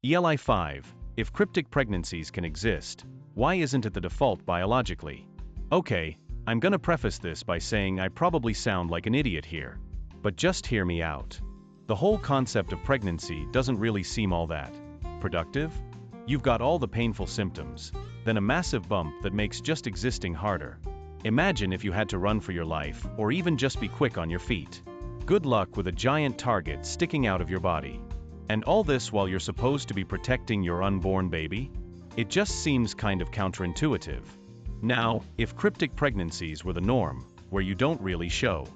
ELI 5. If cryptic pregnancies can exist, why isn't it the default biologically? Okay, I'm gonna preface this by saying I probably sound like an idiot here. But just hear me out. The whole concept of pregnancy doesn't really seem all that productive. You've got all the painful symptoms, then a massive bump that makes just existing harder. Imagine if you had to run for your life, or even just be quick on your feet. Good luck with a giant target sticking out of your body. And all this while you're supposed to be protecting your unborn baby? It just seems kind of counterintuitive. Now, if cryptic pregnancies were the norm, where you don't really show,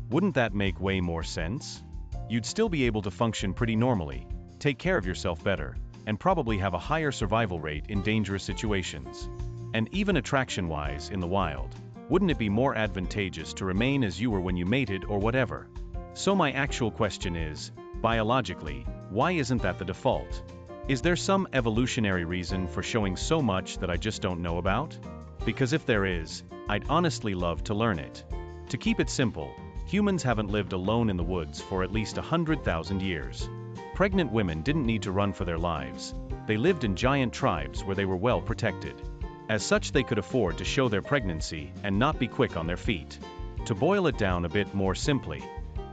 wouldn't that make way more sense? You'd still be able to function pretty normally, take care of yourself better, and probably have a higher survival rate in dangerous situations. And even attraction-wise in the wild, wouldn't it be more advantageous to remain as you were when you mated or whatever? So my actual question is, biologically, why isn't that the default? Is there some evolutionary reason for showing so much that I just don't know about? Because if there is, I'd honestly love to learn it. To keep it simple, humans haven't lived alone in the woods for at least 100,000 years. Pregnant women didn't need to run for their lives. They lived in giant tribes where they were well protected. As such, they could afford to show their pregnancy and not be quick on their feet. To boil it down a bit more simply,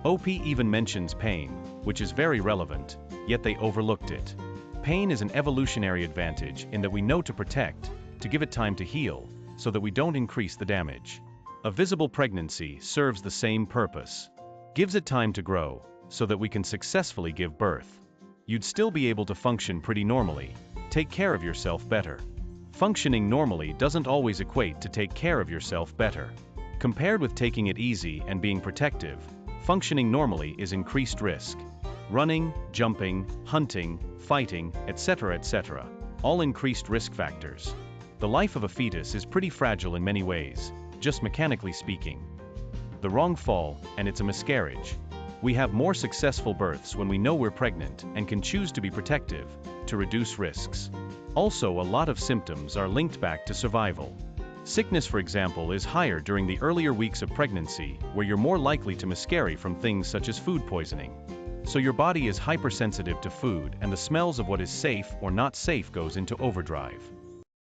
OP even mentions pain, which is very relevant, yet they overlooked it. Pain is an evolutionary advantage in that we know to protect, to give it time to heal, so that we don't increase the damage. A visible pregnancy serves the same purpose. Gives it time to grow, so that we can successfully give birth. You'd still be able to function pretty normally, take care of yourself better. Functioning normally doesn't always equate to take care of yourself better. Compared with taking it easy and being protective, functioning normally is increased risk. Running, jumping, hunting, fighting, etc., all increased risk factors. The life of a fetus is pretty fragile in many ways, just mechanically speaking. The wrong fall, and it's a miscarriage. We have more successful births when we know we're pregnant and can choose to be protective, to reduce risks. Also, a lot of symptoms are linked back to survival. Sickness, for example, is higher during the earlier weeks of pregnancy, where you're more likely to miscarry from things such as food poisoning. So your body is hypersensitive to food, and the smells of what is safe or not safe goes into overdrive.